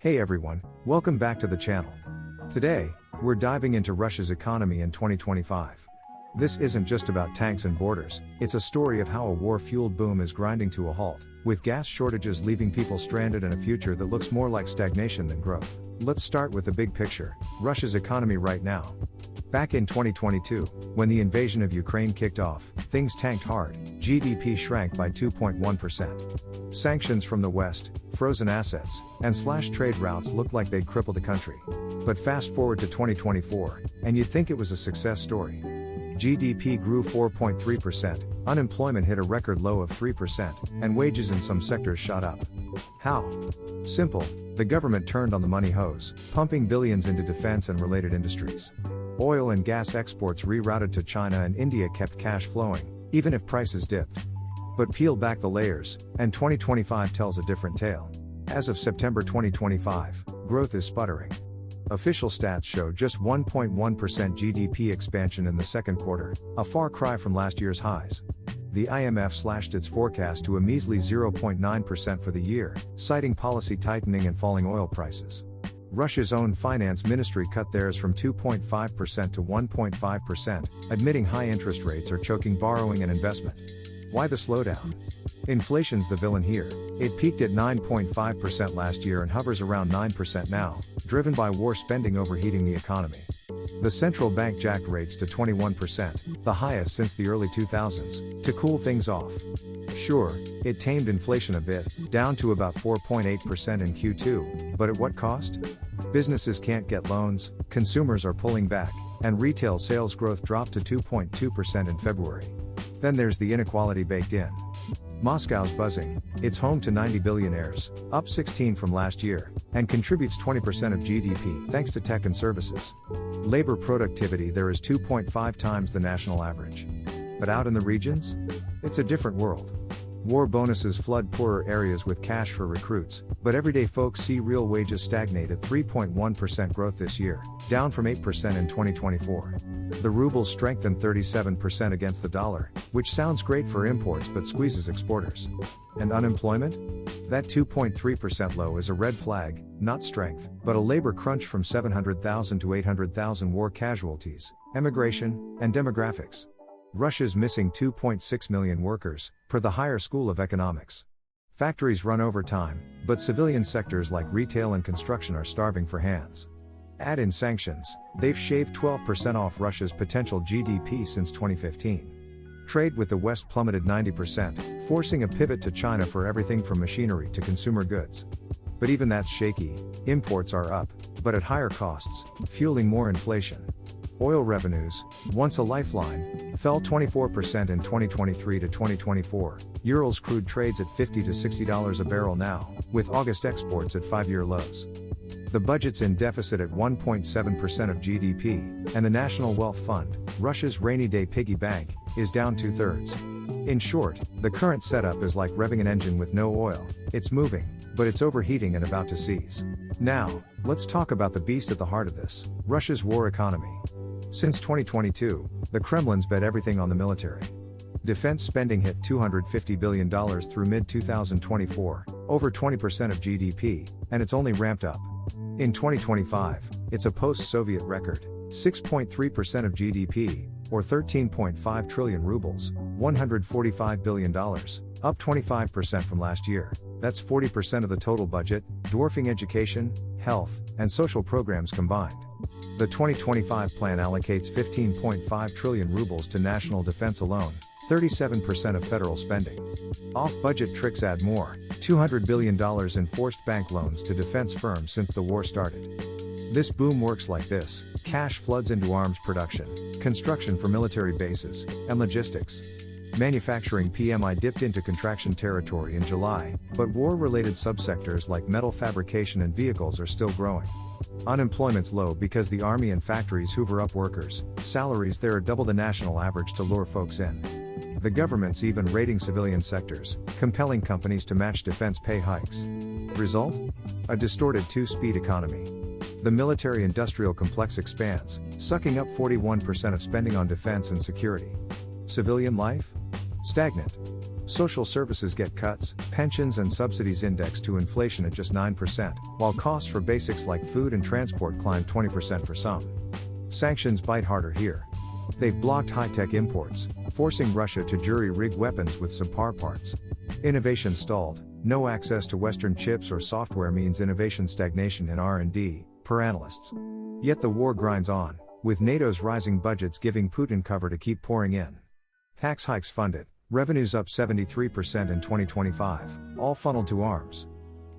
Hey everyone, welcome back to the channel. Today, we're diving into Russia's economy in 2025. This isn't just about tanks and borders, it's a story of how a war-fueled boom is grinding to a halt, with gas shortages leaving people stranded in a future that looks more like stagnation than growth. Let's start with the big picture, Russia's economy right now. Back in 2022, when the invasion of Ukraine kicked off, things tanked hard. GDP shrank by 2.1%. Sanctions from the West, frozen assets, and slashed trade routes looked like they'd cripple the country. But fast forward to 2024, and you'd think it was a success story. GDP grew 4.3%, unemployment hit a record low of 3%, and wages in some sectors shot up. How? Simple, the government turned on the money hose, pumping billions into defense and related industries. Oil and gas exports rerouted to China and India kept cash flowing, even if prices dipped. But peel back the layers, and 2025 tells a different tale. As of September 2025, growth is sputtering. Official stats show just 1.1% GDP expansion in the second quarter, a far cry from last year's highs. The IMF slashed its forecast to a measly 0.9% for the year, citing policy tightening and falling oil prices. Russia's own finance ministry cut theirs from 2.5% to 1.5%, admitting high interest rates are choking borrowing and investment. Why the slowdown? Inflation's the villain here. It peaked at 9.5% last year and hovers around 9% now, driven by war spending overheating the economy. The central bank jacked rates to 21%, the highest since the early 2000s, to cool things off. Sure, it tamed inflation a bit, down to about 4.8% in Q2, but at what cost? Businesses can't get loans, consumers are pulling back, and retail sales growth dropped to 2.2% in February. Then there's the inequality baked in. Moscow's buzzing, it's home to 90 billionaires, up 16 from last year, and contributes 20% of GDP thanks to tech and services. Labor productivity there is 2.5 times the national average. But out in the regions? It's a different world. War bonuses flood poorer areas with cash for recruits, but everyday folks see real wages stagnate at 3.1% growth this year, down from 8% in 2024. The ruble strengthened 37% against the dollar, which sounds great for imports but squeezes exporters. And unemployment? That 2.3% low is a red flag, not strength, but a labor crunch from 700,000 to 800,000 war casualties, emigration, and demographics. Russia's missing 2.6 million workers, per the Higher School of Economics. Factories run overtime, but civilian sectors like retail and construction are starving for hands. Add in sanctions, they've shaved 12% off Russia's potential GDP since 2015. Trade with the West plummeted 90%, forcing a pivot to China for everything from machinery to consumer goods. But even that's shaky, imports are up, but at higher costs, fueling more inflation. Oil revenues, once a lifeline, fell 24% in 2023 to 2024. Urals crude trades at $50 to $60 a barrel now, with August exports at 5-year lows. The budget's in deficit at 1.7% of GDP, and the National Wealth Fund, Russia's rainy day piggy bank, is down 2/3. In short, the current setup is like revving an engine with no oil. It's moving, but it's overheating and about to seize. Now, let's talk about the beast at the heart of this, Russia's war economy. Since 2022, the Kremlin's bet everything on the military. Defense spending hit $250 billion through mid-2024, over 20% of GDP, and it's only ramped up. In 2025, it's a post-Soviet record, 6.3% of GDP, or 13.5 trillion rubles, $145 billion, up 25% from last year. That's 40% of the total budget, dwarfing education, health, and social programs combined. The 2025 plan allocates 15.5 trillion rubles to national defense alone, 37% of federal spending. Off-budget tricks add more, $200 billion in forced bank loans to defense firms since the war started. This boom works like this: cash floods into arms production, construction for military bases, and logistics. Manufacturing PMI dipped into contraction territory in July, but war-related subsectors like metal fabrication and vehicles are still growing. Unemployment's low because the army and factories hoover up workers, salaries there are double the national average to lure folks in. The government's even raiding civilian sectors, compelling companies to match defense pay hikes. Result? A distorted two-speed economy. The military-industrial complex expands, sucking up 41% of spending on defense and security. Civilian life? Stagnant. Social services get cuts, pensions and subsidies indexed to inflation at just 9%, while costs for basics like food and transport climb 20% for some. Sanctions bite harder here. They've blocked high-tech imports, forcing Russia to jury-rig weapons with subpar parts. Innovation stalled. No access to Western chips or software means innovation stagnation in R&D, per analysts. Yet the war grinds on, with NATO's rising budgets giving Putin cover to keep pouring in. Tax hikes funded, revenues up 73% in 2025, all funneled to arms.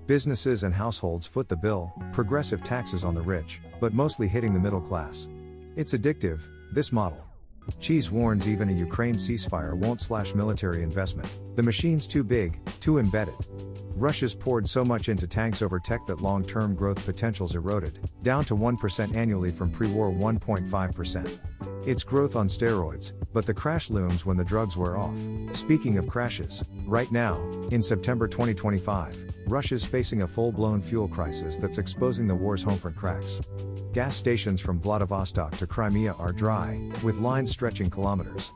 Businesses and households foot the bill, progressive taxes on the rich, but mostly hitting the middle class. It's addictive, this model. Cheese warns even a Ukraine ceasefire won't slash military investment. The machine's too big, too embedded. Russia's poured so much into tanks over tech that long-term growth potential's eroded, down to 1% annually from pre-war 1.5%. It's growth on steroids, but the crash looms when the drugs wear off. Speaking of crashes, right now, in September 2025, Russia's facing a full-blown fuel crisis that's exposing the war's homefront cracks. Gas stations from Vladivostok to Crimea are dry, with lines stretching kilometers.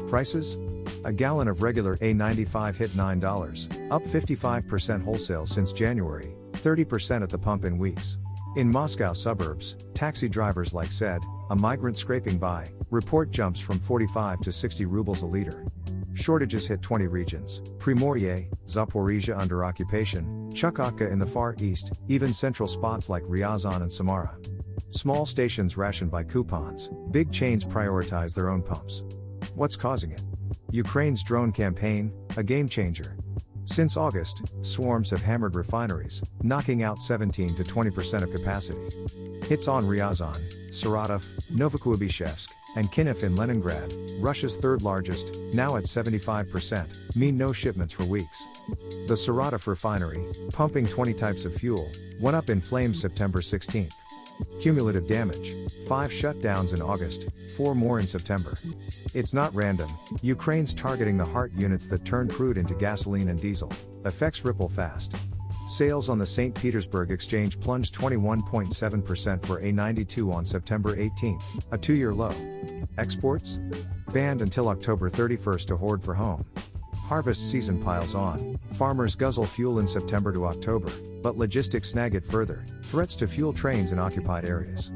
Prices? A gallon of regular A95 hit $9, up 55% wholesale since January, 30% at the pump in weeks. In Moscow suburbs, taxi drivers like said, a migrant scraping by, report jumps from 45 to 60 rubles a liter. Shortages hit 20 regions: Primorye, Zaporizhia under occupation, Chukotka in the far east, even central spots like Ryazan and Samara. Small stations rationed by coupons, big chains prioritize their own pumps. What's causing it? Ukraine's drone campaign, a game changer. Since August, swarms have hammered refineries, knocking out 17 to 20% of capacity. Hits on Ryazan, Saratov, Novokuibishevsk, and Kiev in Leningrad, Russia's third largest, now at 75%, mean no shipments for weeks. The Saratov refinery, pumping 20 types of fuel, went up in flames September 16. Cumulative damage: 5 shutdowns in August, 4 more in September. It's not random. Ukraine's targeting the heart units that turn crude into gasoline and diesel. Effects ripple fast. Sales on the St. Petersburg exchange plunged 21.7% for A92 on September 18, a 2-year low. Exports? Banned until October 31 to hoard for home. Harvest season piles on. Farmers guzzle fuel in September to October, but logistics snag it further. Threats to fuel trains in occupied areas.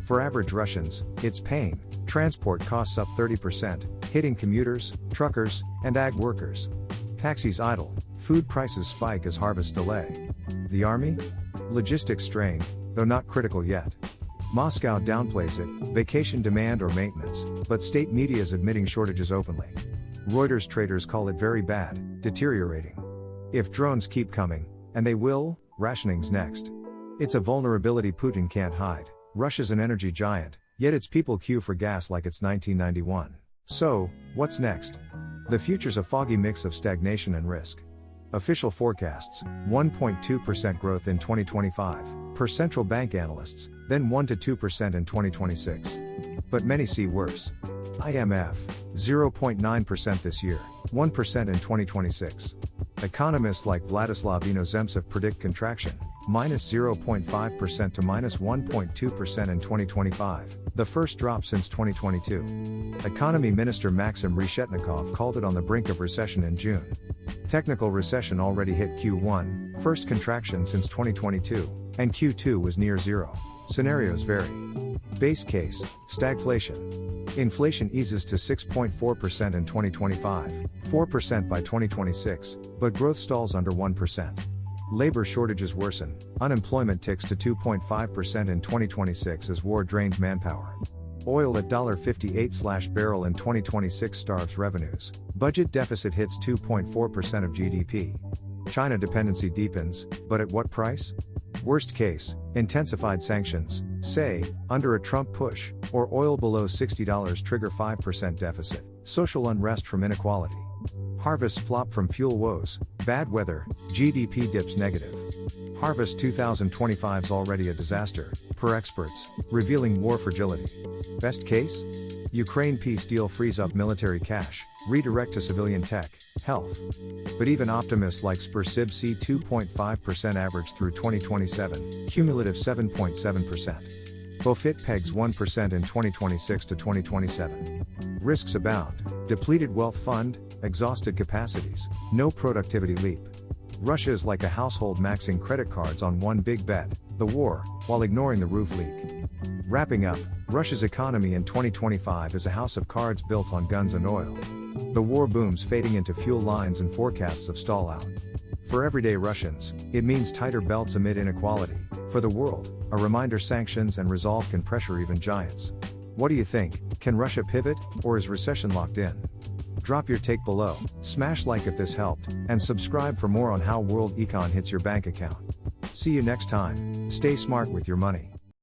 For average Russians, it's pain. Transport costs up 30%, hitting commuters, truckers, and ag workers. Taxis idle. Food prices spike as harvests delay. The army? Logistics strain, though not critical yet. Moscow downplays it, vacation demand or maintenance, but state media's admitting shortages openly. Reuters traders call it very bad, deteriorating. If drones keep coming, and they will, rationing's next. It's a vulnerability Putin can't hide. Russia's an energy giant, yet its people queue for gas like it's 1991. So, what's next? The future's a foggy mix of stagnation and risk. Official forecasts: 1.2% growth in 2025, per central bank analysts, then 1 to 2% in 2026. But many see worse. IMF, 0.9% this year, 1% in 2026. Economists like Vladislav Inozemtsev predict contraction, minus 0.5% to minus 1.2% in 2025, the first drop since 2022. Economy Minister Maxim Reshetnikov called it on the brink of recession in June. Technical recession already hit Q1, first contraction since 2022, and Q2 was near zero. Scenarios vary. Base case: stagflation. Inflation eases to 6.4% in 2025, 4% by 2026, but growth stalls under 1%. Labor shortages worsen, unemployment ticks to 2.5% in 2026 as war drains manpower. Oil at $58/barrel in 2026 starves revenues. Budget deficit hits 2.4% of GDP. China dependency deepens, but at what price? Worst case, intensified sanctions, say, under a Trump push, or oil below $60 trigger 5% deficit, social unrest from inequality. Harvests flop from fuel woes, bad weather, GDP dips negative. Harvest 2025's already a disaster, per experts, revealing war fragility. Best case? Ukraine peace deal frees up military cash, redirect to civilian tech, health. But even optimists like Spursib see 2.5% average through 2027, cumulative 7.7%. Buffett pegs 1% in 2026 to 2027. Risks abound. Depleted wealth fund, exhausted capacities, no productivity leap. Russia is like a household maxing credit cards on one big bet, the war, while ignoring the roof leak. Wrapping up, Russia's economy in 2025 is a house of cards built on guns and oil. The war booms fading into fuel lines and forecasts of stall out. For everyday Russians, it means tighter belts amid inequality. For the world, a reminder sanctions and resolve can pressure even giants. What do you think? Can Russia pivot, or is recession locked in? Drop your take below, smash like if this helped, and subscribe for more on how world econ hits your bank account. See you next time. Stay smart with your money.